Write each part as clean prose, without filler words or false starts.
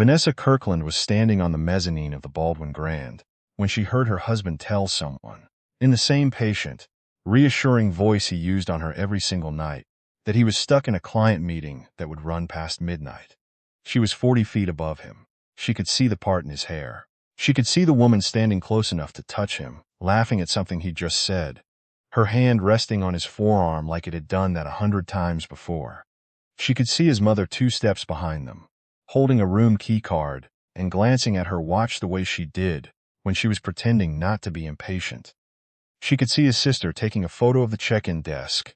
Vanessa Kirkland was standing on the mezzanine of the Baldwin Grand when she heard her husband tell someone, in the same patient, reassuring voice he used on her every single night, that he was stuck in a client meeting that would run past midnight. She was 40 feet above him. She could see the part in his hair. She could see the woman standing close enough to touch him, laughing at something he'd just said, her hand resting on his forearm like it had done that 100 times before. She could see his mother 2 steps behind them, holding a room key card and glancing at her watch the way she did when she was pretending not to be impatient. She could see his sister taking a photo of the check-in desk,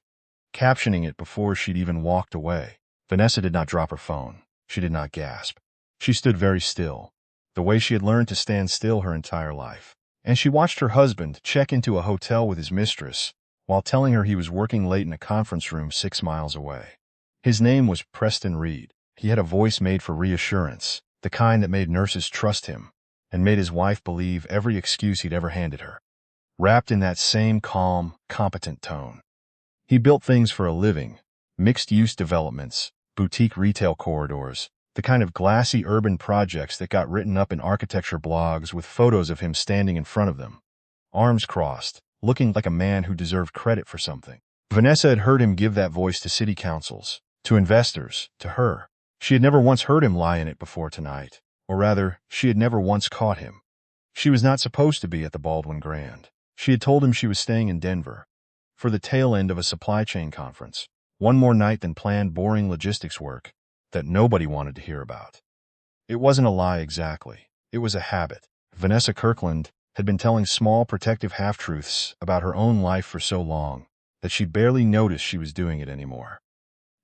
captioning it before she'd even walked away. Vanessa did not drop her phone. She did not gasp. She stood very still, the way she had learned to stand still her entire life. And she watched her husband check into a hotel with his mistress while telling her he was working late in a conference room 6 miles away. His name was Preston Reed. He had a voice made for reassurance, the kind that made nurses trust him and made his wife believe every excuse he'd ever handed her, wrapped in that same calm, competent tone. He built things for a living, mixed-use developments, boutique retail corridors, the kind of glassy urban projects that got written up in architecture blogs with photos of him standing in front of them, arms crossed, looking like a man who deserved credit for something. Vanessa had heard him give that voice to city councils, to investors, to her. She had never once heard him lie in it before tonight, or rather, she had never once caught him. She was not supposed to be at the Baldwin Grand. She had told him she was staying in Denver for the tail end of a supply chain conference, one more night than planned boring logistics work that nobody wanted to hear about. It wasn't a lie exactly. It was a habit. Vanessa Kirkland had been telling small protective half-truths about her own life for so long that she barely noticed she was doing it anymore.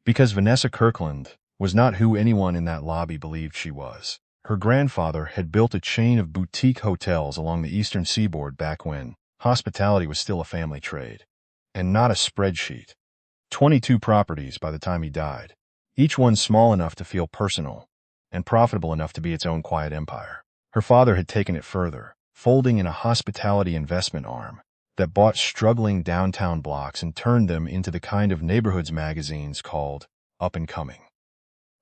Because Vanessa Kirkland was not who anyone in that lobby believed she was. Her grandfather had built a chain of boutique hotels along the eastern seaboard back when hospitality was still a family trade, and not a spreadsheet. 22 properties by the time he died, each one small enough to feel personal and profitable enough to be its own quiet empire. Her father had taken it further, folding in a hospitality investment arm that bought struggling downtown blocks and turned them into the kind of neighborhoods magazines called Up and Coming.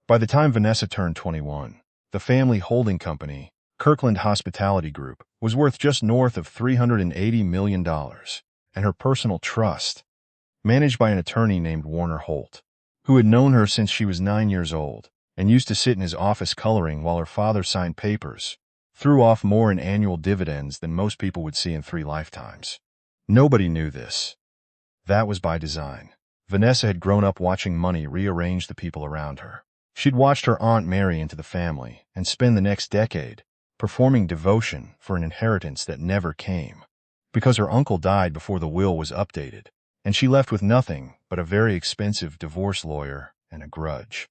By the time Vanessa turned 21, the family holding company, Kirkland Hospitality Group, was worth just north of $380 million, and her personal trust, managed by an attorney named Warner Holt, who had known her since she was 9 years old and used to sit in his office coloring while her father signed papers, threw off more in annual dividends than most people would see in 3 lifetimes. Nobody knew this. That was by design. Vanessa had grown up watching money rearrange the people around her. She'd watched her aunt marry into the family and spend the next decade performing devotion for an inheritance that never came, because her uncle died before the will was updated, and she left with nothing but a very expensive divorce lawyer and a grudge.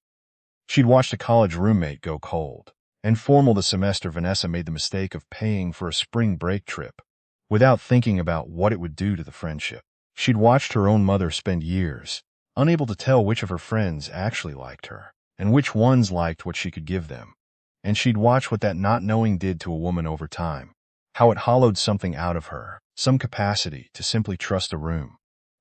She'd watched a college roommate go cold, and formal the semester Vanessa made the mistake of paying for a spring break trip without thinking about what it would do to the friendship. She'd watched her own mother spend years unable to tell which of her friends actually liked her and which ones liked what she could give them. And she'd watch what that not knowing did to a woman over time, how it hollowed something out of her, some capacity to simply trust a room.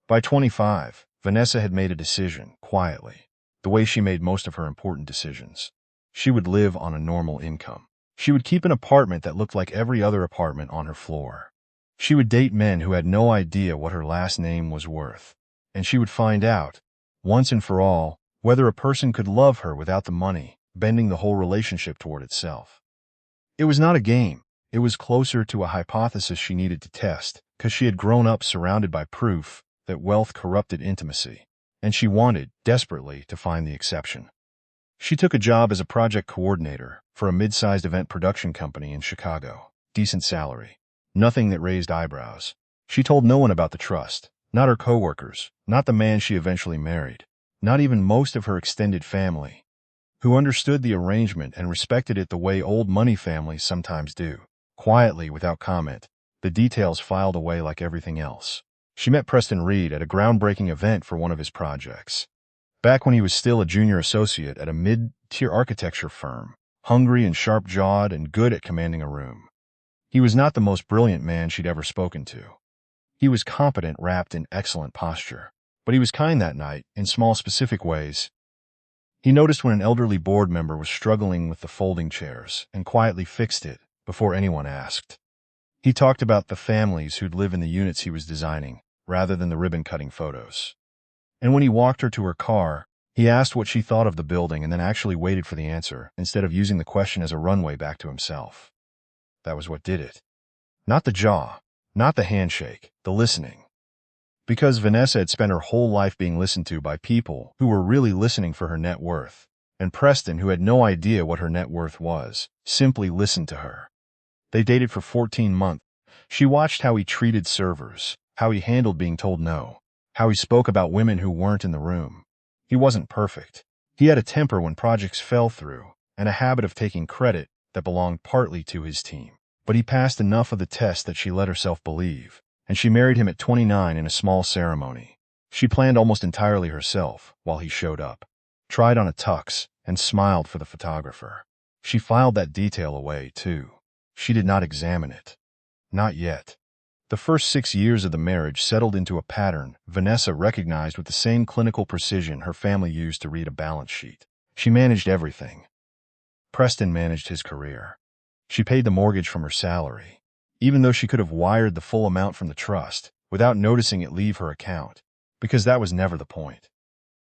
By 25, Vanessa had made a decision, quietly, the way she made most of her important decisions. She would live on a normal income. She would keep an apartment that looked like every other apartment on her floor. She would date men who had no idea what her last name was worth. And she would find out, once and for all, whether a person could love her without the money, bending the whole relationship toward itself. It was not a game. It was closer to a hypothesis she needed to test, because she had grown up surrounded by proof that wealth corrupted intimacy, and she wanted, desperately, to find the exception. She took a job as a project coordinator for a mid-sized event production company in Chicago. Decent salary. Nothing that raised eyebrows. She told no one about the trust, not her coworkers, not the man she eventually married, not even most of her extended family, who understood the arrangement and respected it the way old money families sometimes do. Quietly, without comment, the details filed away like everything else. She met Preston Reed at a groundbreaking event for one of his projects, back when he was still a junior associate at a mid-tier architecture firm, hungry and sharp-jawed and good at commanding a room. He was not the most brilliant man she'd ever spoken to. He was competent, wrapped in excellent posture, but he was kind that night in small specific ways. He noticed when an elderly board member was struggling with the folding chairs and quietly fixed it before anyone asked. He talked about the families who'd live in the units he was designing, rather than the ribbon-cutting photos. And when he walked her to her car, he asked what she thought of the building and then actually waited for the answer, instead of using the question as a runway back to himself. That was what did it. Not the jaw, not the handshake, the listening. Because Vanessa had spent her whole life being listened to by people who were really listening for her net worth, and Preston, who had no idea what her net worth was, simply listened to her. They dated for 14 months. She watched how he treated servers, how he handled being told no, how he spoke about women who weren't in the room. He wasn't perfect. He had a temper when projects fell through, and a habit of taking credit that belonged partly to his team. But he passed enough of the test that she let herself believe, and she married him at 29 in a small ceremony. She planned almost entirely herself while he showed up, tried on a tux, and smiled for the photographer. She filed that detail away, too. She did not examine it. Not yet. The first 6 years of the marriage settled into a pattern Vanessa recognized with the same clinical precision her family used to read a balance sheet. She managed everything. Preston managed his career. She paid the mortgage from her salary, even though she could have wired the full amount from the trust without noticing it leave her account, because that was never the point.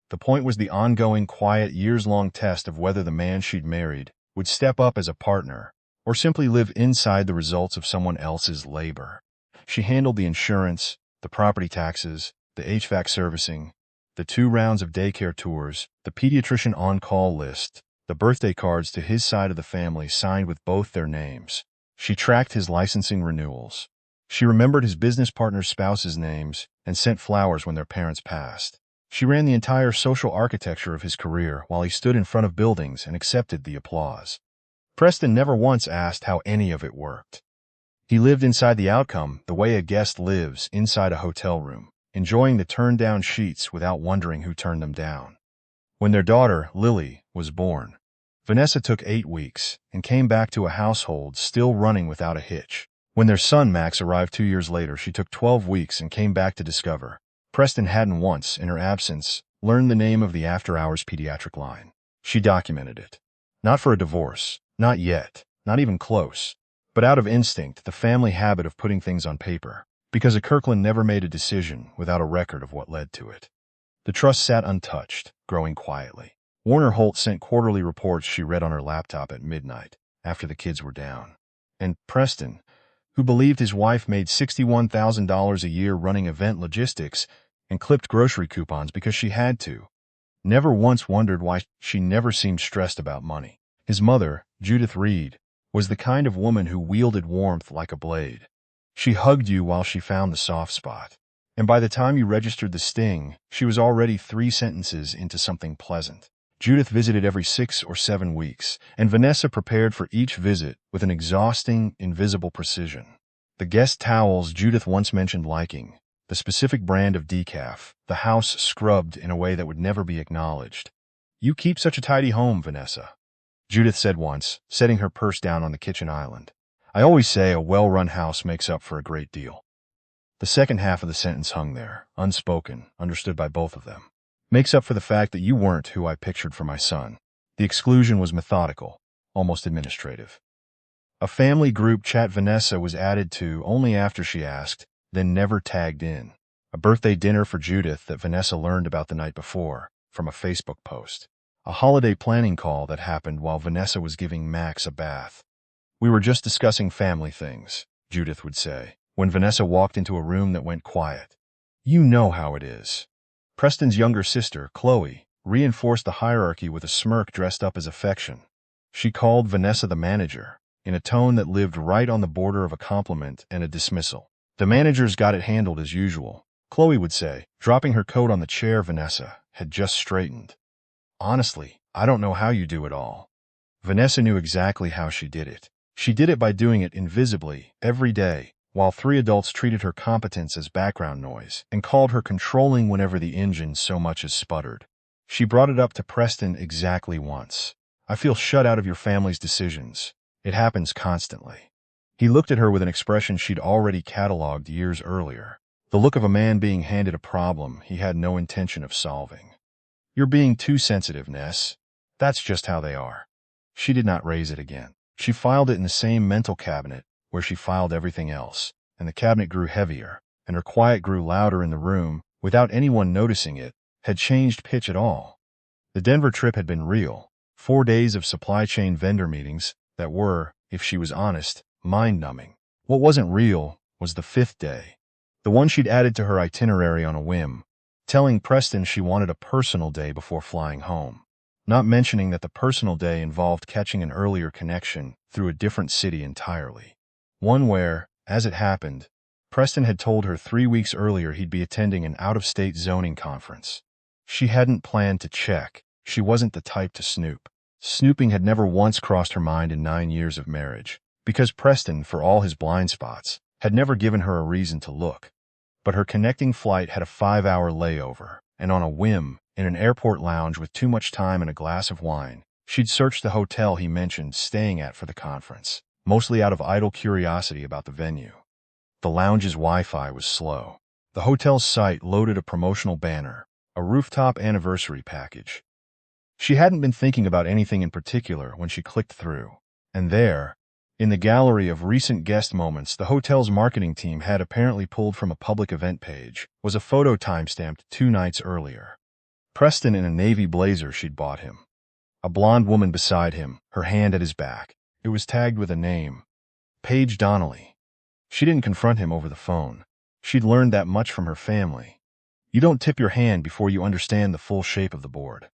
The point was the ongoing, quiet, years-long test of whether the man she'd married would step up as a partner or simply live inside the results of someone else's labor. She handled the insurance, the property taxes, the HVAC servicing, the 2 rounds of daycare tours, the pediatrician on-call list, the birthday cards to his side of the family signed with both their names. She tracked his licensing renewals. She remembered his business partner's spouses' names and sent flowers when their parents passed. She ran the entire social architecture of his career while he stood in front of buildings and accepted the applause. Preston never once asked how any of it worked. He lived inside the outcome the way a guest lives inside a hotel room, enjoying the turned-down sheets without wondering who turned them down. When their daughter, Lily, was born, Vanessa took 8 weeks and came back to a household still running without a hitch. When their son, Max, arrived 2 years later, she took 12 weeks and came back to discover Preston hadn't once, in her absence, learned the name of the after-hours pediatric line. She documented it. Not for a divorce, not yet, not even close, but out of instinct, the family habit of putting things on paper, because a Kirkland never made a decision without a record of what led to it. The trust sat untouched, growing quietly. Warner Holt sent quarterly reports she read on her laptop at midnight, after the kids were down. And Preston, who believed his wife made $61,000 a year running event logistics and clipped grocery coupons because she had to, never once wondered why she never seemed stressed about money. His mother, Judith Reed, was the kind of woman who wielded warmth like a blade. She hugged you while she found the soft spot, and by the time you registered the sting, she was already 3 sentences into something pleasant. Judith visited every 6 or 7 weeks, and Vanessa prepared for each visit with an exhausting, invisible precision. The guest towels Judith once mentioned liking, the specific brand of decaf, the house scrubbed in a way that would never be acknowledged. "You keep such a tidy home, Vanessa," Judith said once, setting her purse down on the kitchen island. "I always say a well-run house makes up for a great deal." The second half of the sentence hung there, unspoken, understood by both of them. "Makes up for the fact that you weren't who I pictured for my son." The exclusion was methodical, almost administrative. A family group chat Vanessa was added to only after she asked, then never tagged in. A birthday dinner for Judith that Vanessa learned about the night before, from a Facebook post. A holiday planning call that happened while Vanessa was giving Max a bath. "We were just discussing family things," Judith would say, when Vanessa walked into a room that went quiet. "You know how it is." Preston's younger sister, Chloe, reinforced the hierarchy with a smirk dressed up as affection. She called Vanessa the manager, in a tone that lived right on the border of a compliment and a dismissal. "The managers got it handled as usual," Chloe would say, dropping her coat on the chair Vanessa had just straightened. "Honestly, I don't know how you do it all." Vanessa knew exactly how she did it. She did it by doing it invisibly, every day, while 3 adults treated her competence as background noise and called her controlling whenever the engine so much as sputtered. She brought it up to Preston exactly once. "I feel shut out of your family's decisions. It happens constantly." He looked at her with an expression she'd already cataloged years earlier, the look of a man being handed a problem he had no intention of solving. You're being too sensitive, Ness. That's just how they are. She did not raise it again. She filed it in the same mental cabinet where she filed everything else, and the cabinet grew heavier, and her quiet grew louder in the room, without anyone noticing it, had changed pitch at all. The Denver trip had been real. 4 days of supply chain vendor meetings that were, if she was honest, mind-numbing. What wasn't real was the 5th day, the one she'd added to her itinerary on a whim, telling Preston she wanted a personal day before flying home, not mentioning that the personal day involved catching an earlier connection through a different city entirely. One where, as it happened, Preston had told her 3 weeks earlier he'd be attending an out-of-state zoning conference. She hadn't planned to check. She wasn't the type to snoop. Snooping had never once crossed her mind in 9 years of marriage, because Preston, for all his blind spots, had never given her a reason to look. But her connecting flight had a 5-hour layover, and on a whim, in an airport lounge with too much time and a glass of wine, she'd searched the hotel he mentioned staying at for the conference, mostly out of idle curiosity about the venue. The lounge's Wi-Fi was slow. The hotel's site loaded a promotional banner, a rooftop anniversary package. She hadn't been thinking about anything in particular when she clicked through, and there, in the gallery of recent guest moments the hotel's marketing team had apparently pulled from a public event page, was a photo timestamped 2 nights earlier. Preston in a navy blazer she'd bought him. A blonde woman beside him, her hand at his back. It was tagged with a name. Paige Donnelly. She didn't confront him over the phone. She'd learned that much from her family. You don't tip your hand before you understand the full shape of the board.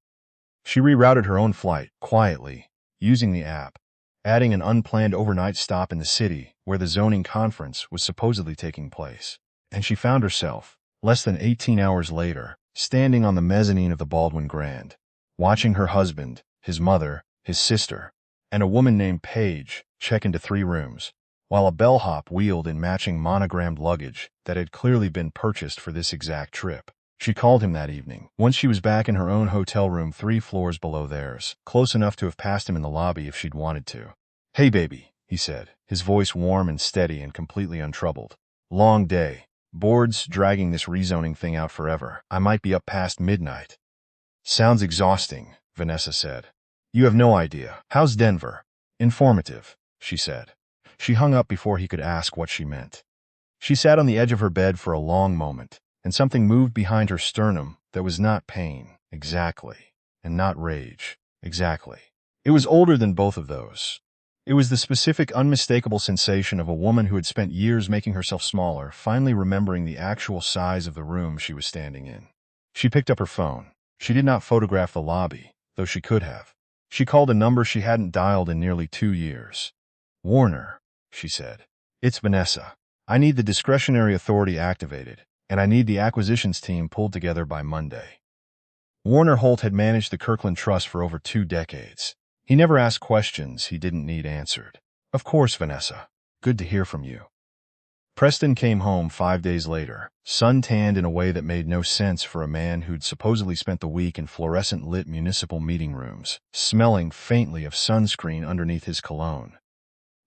She rerouted her own flight, quietly, using the app, adding an unplanned overnight stop in the city where the zoning conference was supposedly taking place. And she found herself, less than 18 hours later, standing on the mezzanine of the Baldwin Grand, watching her husband, his mother, his sister, and a woman named Paige check into 3 rooms, while a bellhop wheeled in matching monogrammed luggage that had clearly been purchased for this exact trip. She called him that evening, once she was back in her own hotel room 3 floors below theirs, close enough to have passed him in the lobby if she'd wanted to. "Hey, baby," he said, his voice warm and steady and completely untroubled. "Long day. Boards dragging this rezoning thing out forever. I might be up past midnight." "Sounds exhausting," Vanessa said. "You have no idea. How's Denver?" "Informative," she said. She hung up before he could ask what she meant. She sat on the edge of her bed for a long moment, and something moved behind her sternum that was not pain, exactly, and not rage, exactly. It was older than both of those. It was the specific, unmistakable sensation of a woman who had spent years making herself smaller, finally remembering the actual size of the room she was standing in. She picked up her phone. She did not photograph the lobby, though she could have. She called a number she hadn't dialed in nearly 2 years. "Warner," she said. "It's Vanessa. I need the discretionary authority activated, and I need the acquisitions team pulled together by Monday." Warner Holt had managed the Kirkland Trust for over 2 decades. He never asked questions he didn't need answered. "Of course, Vanessa. Good to hear from you." Preston came home 5 days later, sun-tanned in a way that made no sense for a man who'd supposedly spent the week in fluorescent-lit municipal meeting rooms, smelling faintly of sunscreen underneath his cologne.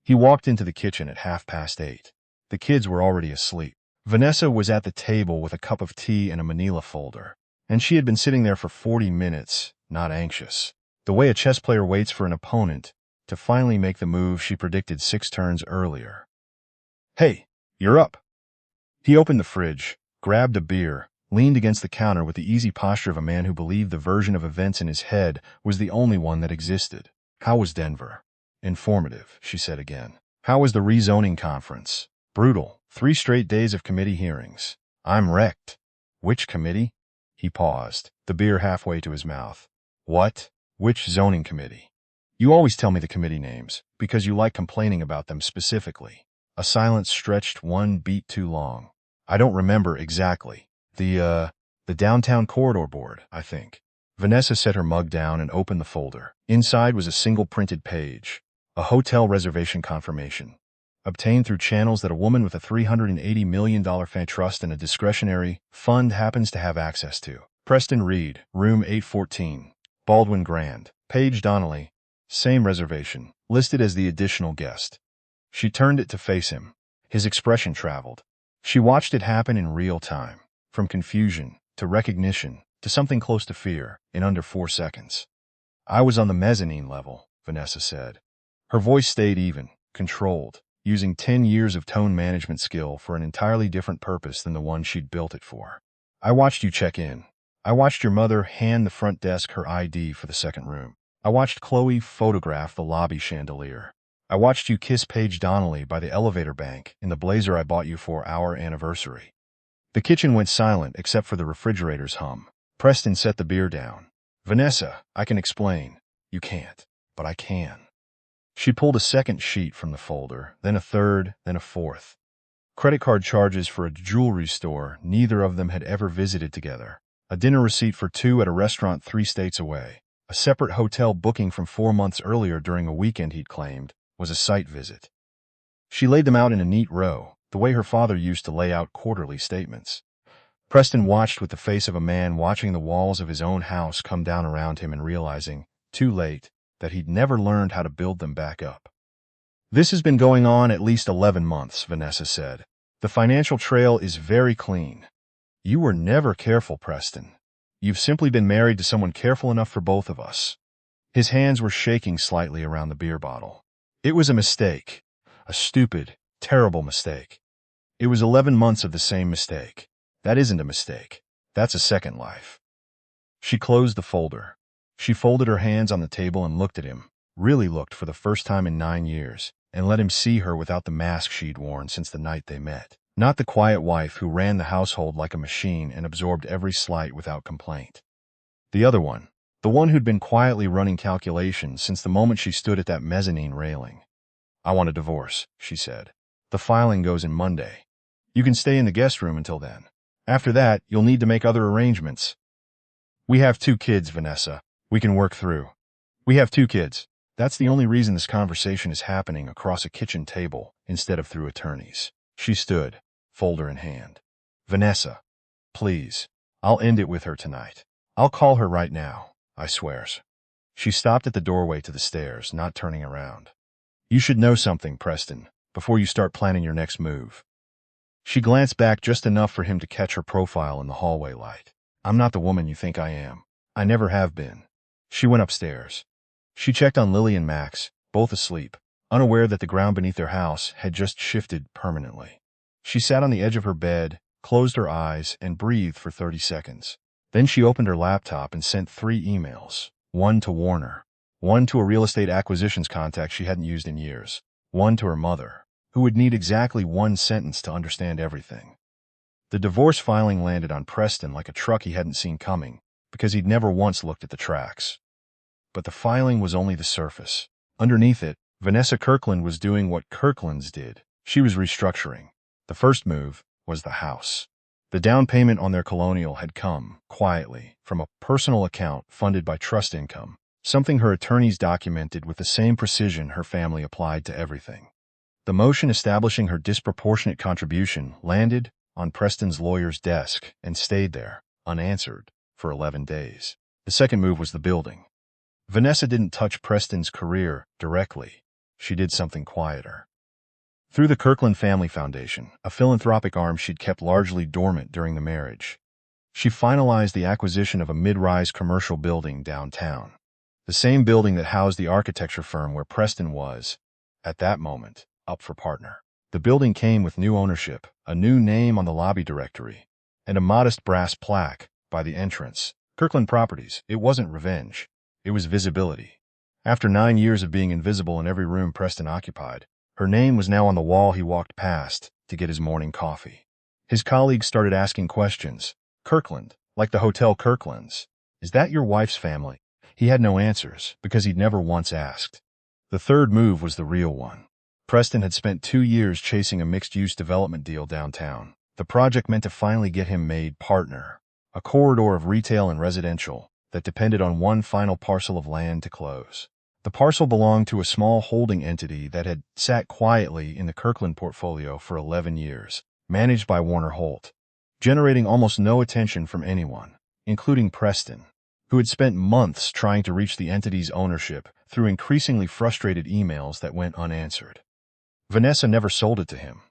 He walked into the kitchen at 8:30. The kids were already asleep. Vanessa was at the table with a cup of tea and a manila folder, and she had been sitting there for 40 minutes, not anxious, the way a chess player waits for an opponent to finally make the move she predicted 6 turns earlier. "Hey, you're up." He opened the fridge, grabbed a beer, leaned against the counter with the easy posture of a man who believed the version of events in his head was the only one that existed. "How was Denver?" "Informative," she said again. "How was the rezoning conference?" "Brutal. 3 straight days of committee hearings." "I'm wrecked." "Which committee?" He paused, the beer halfway to his mouth. "What? Which zoning committee?" "You always tell me the committee names, because you like complaining about them specifically." A silence stretched 1 beat too long. "I don't remember exactly. The Downtown Corridor Board, I think." Vanessa set her mug down and opened the folder. Inside was a single printed page. A hotel reservation confirmation, obtained through channels that a woman with a $380 million fan trust and a discretionary fund happens to have access to. Preston Reed, room 814, Baldwin Grand. Paige Donnelly, same reservation, listed as the additional guest. She turned it to face him. His expression traveled. She watched it happen in real time, from confusion to recognition to something close to fear in under 4 seconds. I was on the mezzanine level, Vanessa said. Her voice stayed even, controlled, using 10 years of tone management skill for an entirely different purpose than the one she'd built it for. I watched you check in. I watched your mother hand the front desk her ID for the second room. I watched Chloe photograph the lobby chandelier. I watched you kiss Paige Donnelly by the elevator bank in the blazer I bought you for our anniversary. The kitchen went silent except for the refrigerator's hum. Preston set the beer down. Vanessa, I can explain. You can't, but I can. She pulled a second sheet from the folder, then a third, then a fourth. Credit card charges for a jewelry store neither of them had ever visited together. A dinner receipt for two at a restaurant 3 states away. A separate hotel booking from 4 months earlier during a weekend he'd claimed was a site visit. She laid them out in a neat row, the way her father used to lay out quarterly statements. Preston watched with the face of a man watching the walls of his own house come down around him and realizing, too late, that he'd never learned how to build them back up. This has been going on at least 11 months, Vanessa said. The financial trail is very clean. You were never careful, Preston. You've simply been married to someone careful enough for both of us. His hands were shaking slightly around the beer bottle. It was a mistake. A stupid, terrible mistake. It was 11 months of the same mistake. That isn't a mistake. That's a second life. She closed the folder. She folded her hands on the table and looked at him, really looked for the first time in 9 years, and let him see her without the mask she'd worn since the night they met. Not the quiet wife who ran the household like a machine and absorbed every slight without complaint. The other one. The one who'd been quietly running calculations since the moment she stood at that mezzanine railing. I want a divorce, she said. The filing goes in Monday. You can stay in the guest room until then. After that, you'll need to make other arrangements. We have 2 kids, Vanessa. We can work through. We have 2 kids. That's the only reason this conversation is happening across a kitchen table instead of through attorneys. She stood, folder in hand. Vanessa, please. I'll end it with her tonight. I'll call her right now. I swears. She stopped at the doorway to the stairs, not turning around. You should know something, Preston, before you start planning your next move. She glanced back just enough for him to catch her profile in the hallway light. I'm not the woman you think I am. I never have been. She went upstairs. She checked on Lily and Max, both asleep, unaware that the ground beneath their house had just shifted permanently. She sat on the edge of her bed, closed her eyes, and breathed for 30 seconds. Then she opened her laptop and sent 3 emails. One to Warner. One to a real estate acquisitions contact she hadn't used in years. One to her mother, who would need exactly 1 sentence to understand everything. The divorce filing landed on Preston like a truck he hadn't seen coming, because he'd never once looked at the tracks. But the filing was only the surface. Underneath it, Vanessa Kirkland was doing what Kirklands did. She was restructuring. The first move was the house. The down payment on their colonial had come, quietly, from a personal account funded by trust income, something her attorneys documented with the same precision her family applied to everything. The motion establishing her disproportionate contribution landed on Preston's lawyer's desk and stayed there, unanswered, for 11 days. The second move was the building. Vanessa didn't touch Preston's career directly. She did something quieter. Through the Kirkland Family Foundation, a philanthropic arm she'd kept largely dormant during the marriage, she finalized the acquisition of a mid-rise commercial building downtown. The same building that housed the architecture firm where Preston was, at that moment, up for partner. The building came with new ownership, a new name on the lobby directory, and a modest brass plaque by the entrance. Kirkland Properties. It wasn't revenge. It was visibility. After 9 years of being invisible in every room Preston occupied, her name was now on the wall he walked past to get his morning coffee. His colleagues started asking questions. Kirkland, like the Hotel Kirklands. Is that your wife's family? He had no answers, because he'd never once asked. The third move was the real one. Preston had spent 2 years chasing a mixed-use development deal downtown. The project meant to finally get him made partner. A corridor of retail and residential that depended on one final parcel of land to close. The parcel belonged to a small holding entity that had sat quietly in the Kirkland portfolio for 11 years, managed by Warner Holt, generating almost no attention from anyone, including Preston, who had spent months trying to reach the entity's ownership through increasingly frustrated emails that went unanswered. Vanessa never sold it to him.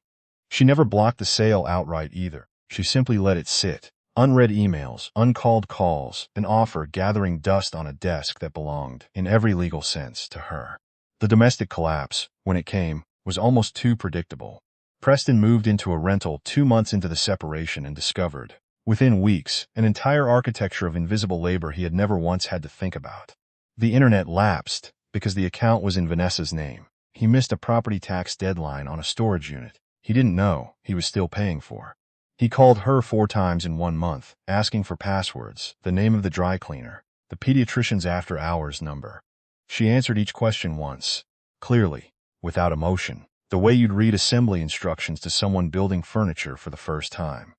She never blocked the sale outright either. She simply let it sit, Unread emails, uncalled calls, an offer gathering dust on a desk that belonged, in every legal sense, to her. The domestic collapse, when it came, was almost too predictable. Preston moved into a rental 2 months into the separation and discovered, within weeks, an entire architecture of invisible labor he had never once had to think about. The internet lapsed because the account was in Vanessa's name. He missed a property tax deadline on a storage unit he didn't know he was still paying for. He called her 4 times in 1 month, asking for passwords, the name of the dry cleaner, the pediatrician's after-hours number. She answered each question once, clearly, without emotion, the way you'd read assembly instructions to someone building furniture for the first time.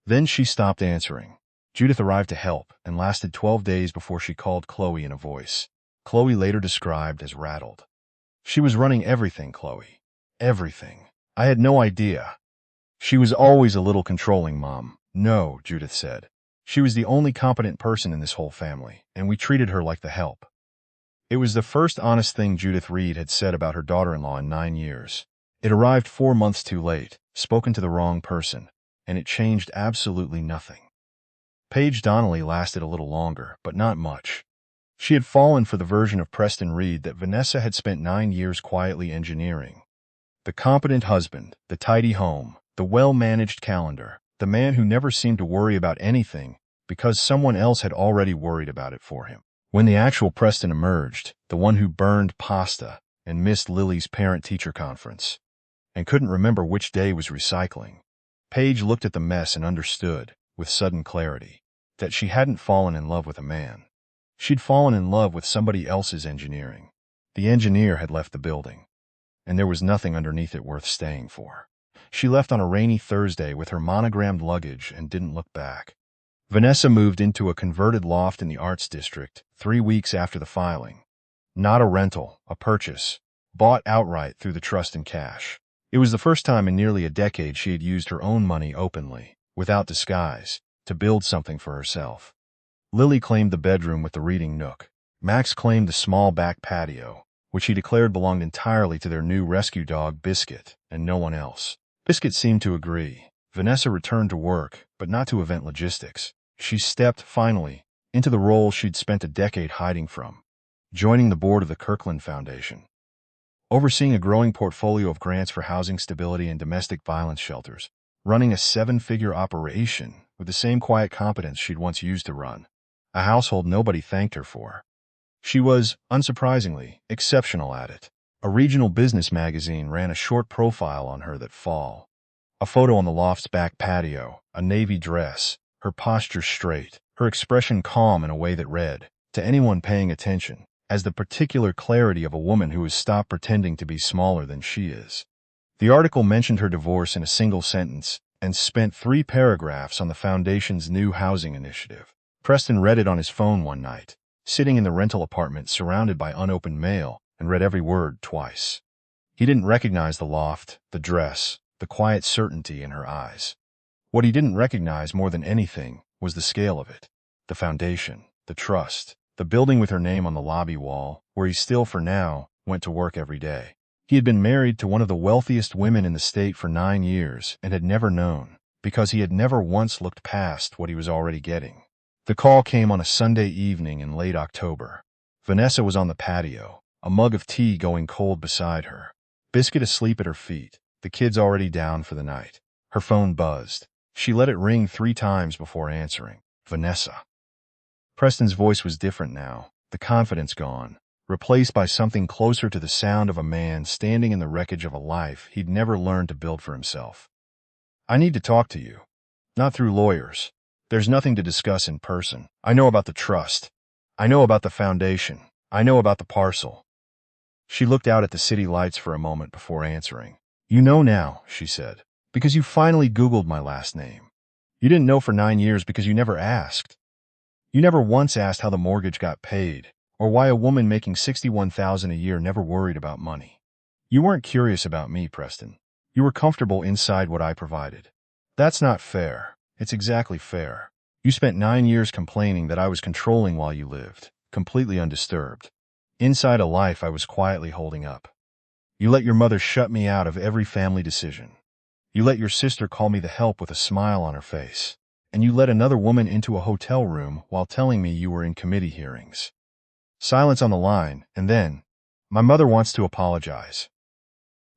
Then she stopped answering. Judith arrived to help and lasted 12 days before she called Chloe in a voice Chloe later described as rattled. She was running everything, Chloe. Everything. I had no idea. She was always a little controlling, Mom. No, Judith said. She was the only competent person in this whole family, and we treated her like the help. It was the first honest thing Judith Reed had said about her daughter-in-law in 9 years. It arrived 4 months too late, spoken to the wrong person, and it changed absolutely nothing. Paige Donnelly lasted a little longer, but not much. She had fallen for the version of Preston Reed that Vanessa had spent 9 years quietly engineering. The competent husband, the tidy home, the well-managed calendar, the man who never seemed to worry about anything because someone else had already worried about it for him. When the actual Preston emerged, the one who burned pasta and missed Lily's parent-teacher conference and couldn't remember which day was recycling, Paige looked at the mess and understood, with sudden clarity, that she hadn't fallen in love with a man. She'd fallen in love with somebody else's engineering. The engineer had left the building, and there was nothing underneath it worth staying for. She left on a rainy Thursday with her monogrammed luggage and didn't look back. Vanessa moved into a converted loft in the Arts District 3 weeks after the filing. Not a rental, a purchase, bought outright through the trust in cash. It was the first time in nearly a decade she had used her own money openly, without disguise, to build something for herself. Lily claimed the bedroom with the reading nook. Max claimed the small back patio, which he declared belonged entirely to their new rescue dog, Biscuit, and no one else. Biscuit seemed to agree. Vanessa returned to work, but not to event logistics. She stepped, finally, into the role she'd spent a decade hiding from, joining the board of the Kirkland Foundation. Overseeing a growing portfolio of grants for housing stability and domestic violence shelters, running a 7-figure operation with the same quiet competence she'd once used to run, a household nobody thanked her for. She was, unsurprisingly, exceptional at it. A regional business magazine ran a short profile on her that fall. A photo on the loft's back patio, a navy dress, her posture straight, her expression calm in a way that read, to anyone paying attention, as the particular clarity of a woman who has stopped pretending to be smaller than she is. The article mentioned her divorce in a single sentence and spent 3 paragraphs on the foundation's new housing initiative. Preston read it on his phone one night, sitting in the rental apartment surrounded by unopened mail, and read every word twice. He didn't recognize the loft, the dress, the quiet certainty in her eyes. What he didn't recognize more than anything was the scale of it, the foundation, the trust, the building with her name on the lobby wall, where he still, for now, went to work every day. He had been married to one of the wealthiest women in the state for 9 years and had never known, because he had never once looked past what he was already getting. The call came on a Sunday evening in late October. Vanessa was on the patio, a mug of tea going cold beside her, Biscuit asleep at her feet, the kids already down for the night. Her phone buzzed. She let it ring 3 times before answering. Vanessa. Preston's voice was different now, the confidence gone, replaced by something closer to the sound of a man standing in the wreckage of a life he'd never learned to build for himself. I need to talk to you. Not through lawyers. There's nothing to discuss in person. I know about the trust. I know about the foundation. I know about the parcel. She looked out at the city lights for a moment before answering. You know now, she said, because you finally Googled my last name. You didn't know for 9 years because you never asked. You never once asked how the mortgage got paid, or why a woman making $61,000 a year never worried about money. You weren't curious about me, Preston. You were comfortable inside what I provided. That's not fair. It's exactly fair. You spent 9 years complaining that I was controlling while you lived, completely undisturbed. Inside a life I was quietly holding up. You let your mother shut me out of every family decision. You let your sister call me the help with a smile on her face. and you let another woman into a hotel room while telling me you were in committee hearings. Silence on the line, and then, my mother wants to apologize.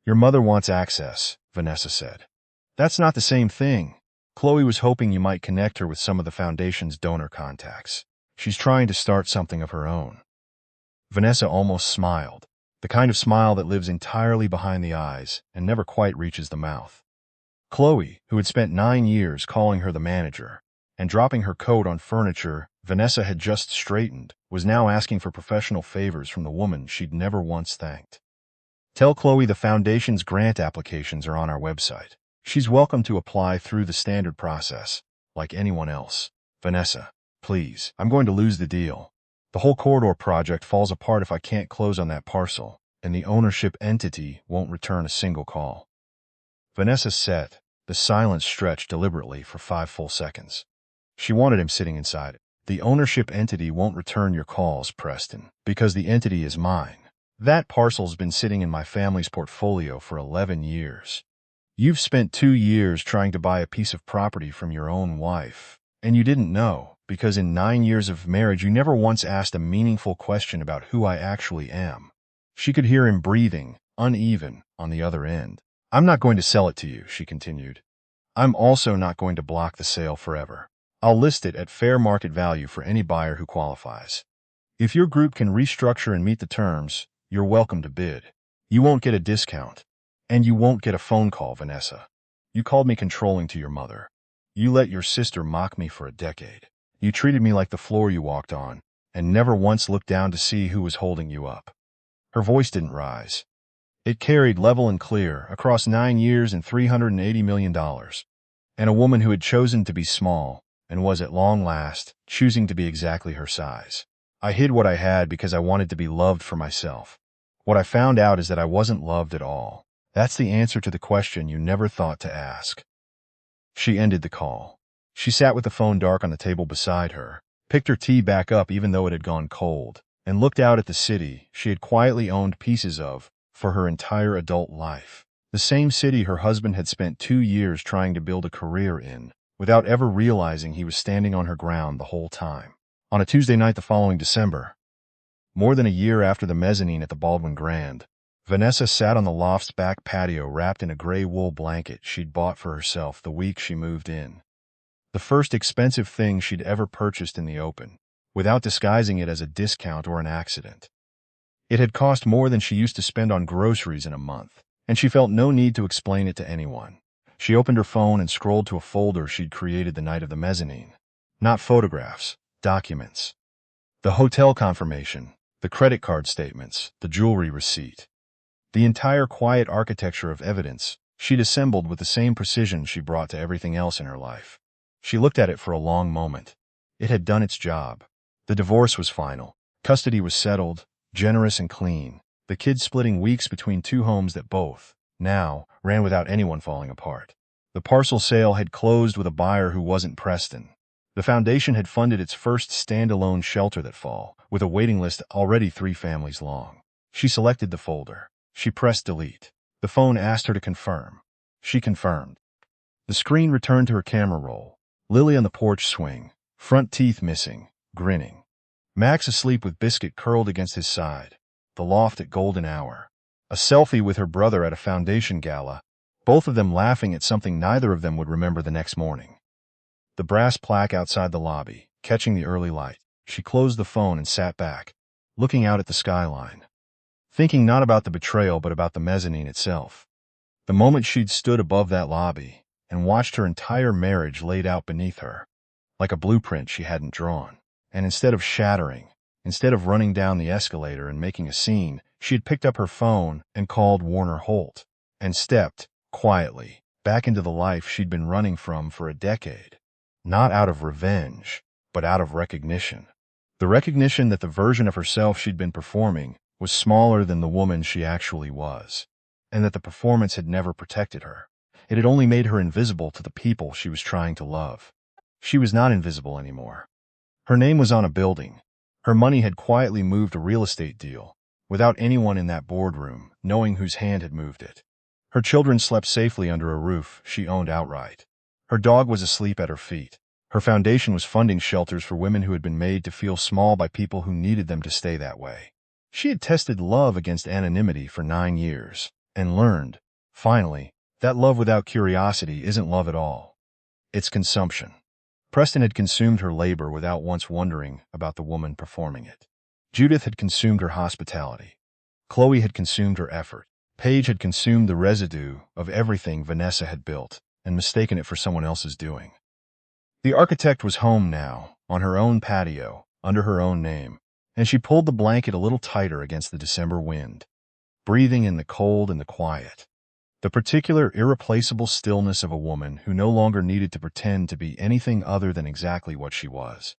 Your mother wants access, Vanessa said. That's not the same thing. Chloe was hoping you might connect her with some of the foundation's donor contacts. She's trying to start something of her own. Vanessa almost smiled, the kind of smile that lives entirely behind the eyes and never quite reaches the mouth. Chloe, who had spent 9 years calling her the manager and dropping her coat on furniture Vanessa had just straightened, was now asking for professional favors from the woman she'd never once thanked. Tell Chloe the foundation's grant applications are on our website. She's welcome to apply through the standard process, like anyone else. Vanessa, please, I'm going to lose the deal. The whole corridor project falls apart if I can't close on that parcel, and the ownership entity won't return a single call. Vanessa sat. The silence stretched deliberately for 5 full seconds. She wanted him sitting inside it. The ownership entity won't return your calls, Preston, because the entity is mine. That parcel's been sitting in my family's portfolio for 11 years. You've spent 2 years trying to buy a piece of property from your own wife, and you didn't know, because in 9 years of marriage you never once asked a meaningful question about who I actually am. She could hear him breathing, uneven, on the other end. I'm not going to sell it to you, she continued. I'm also not going to block the sale forever. I'll list it at fair market value for any buyer who qualifies. If your group can restructure and meet the terms, you're welcome to bid. You won't get a discount. And you won't get a phone call, Vanessa. You called me controlling to your mother. You let your sister mock me for a decade. You treated me like the floor you walked on, and never once looked down to see who was holding you up. Her voice didn't rise. It carried level and clear across 9 years and $380 million. And a woman who had chosen to be small, and was at long last choosing to be exactly her size. I hid what I had because I wanted to be loved for myself. What I found out is that I wasn't loved at all. That's the answer to the question you never thought to ask. She ended the call. She sat with the phone dark on the table beside her, picked her tea back up even though it had gone cold, and looked out at the city she had quietly owned pieces of for her entire adult life. The same city her husband had spent 2 years trying to build a career in, without ever realizing he was standing on her ground the whole time. On a Tuesday night the following December, more than a year after the mezzanine at the Baldwin Grand, Vanessa sat on the loft's back patio wrapped in a gray wool blanket she'd bought for herself the week she moved in. The first expensive thing she'd ever purchased in the open, without disguising it as a discount or an accident. It had cost more than she used to spend on groceries in a month, and she felt no need to explain it to anyone. She opened her phone and scrolled to a folder she'd created the night of the mezzanine. Not photographs, documents. The hotel confirmation, the credit card statements, the jewelry receipt. The entire quiet architecture of evidence she'd assembled with the same precision she brought to everything else in her life. She looked at it for a long moment. It had done its job. The divorce was final. Custody was settled, generous and clean. The kids splitting weeks between 2 homes that both, now, ran without anyone falling apart. The parcel sale had closed with a buyer who wasn't Preston. The foundation had funded its first standalone shelter that fall, with a waiting list already 3 families long. She selected the folder. She pressed delete. The phone asked her to confirm. She confirmed. The screen returned to her camera roll. Lily on the porch swing, front teeth missing, grinning. Max asleep with biscuit curled against his side. The loft at golden hour. A selfie with her brother at a foundation gala, both of them laughing at something neither of them would remember the next morning. The brass plaque outside the lobby, catching the early light. She closed the phone and sat back, looking out at the skyline, thinking not about the betrayal but about the mezzanine itself. The moment she'd stood above that lobby and watched her entire marriage laid out beneath her, like a blueprint she hadn't drawn. And instead of shattering, instead of running down the escalator and making a scene, she had picked up her phone and called Warner Holt, and stepped, quietly, back into the life she'd been running from for a decade. Not out of revenge, but out of recognition. The recognition that the version of herself she'd been performing was smaller than the woman she actually was, and that the performance had never protected her. It had only made her invisible to the people she was trying to love. She was not invisible anymore. Her name was on a building. Her money had quietly moved a real estate deal, without anyone in that boardroom knowing whose hand had moved it. Her children slept safely under a roof she owned outright. Her dog was asleep at her feet. Her foundation was funding shelters for women who had been made to feel small by people who needed them to stay that way. She had tested love against anonymity for 9 years and learned, finally, that love without curiosity isn't love at all. It's consumption. Preston had consumed her labor without once wondering about the woman performing it. Judith had consumed her hospitality. Chloe had consumed her effort. Paige had consumed the residue of everything Vanessa had built and mistaken it for someone else's doing. The architect was home now, on her own patio, under her own name, and she pulled the blanket a little tighter against the December wind, breathing in the cold and the quiet. The particular irreplaceable stillness of a woman who no longer needed to pretend to be anything other than exactly what she was.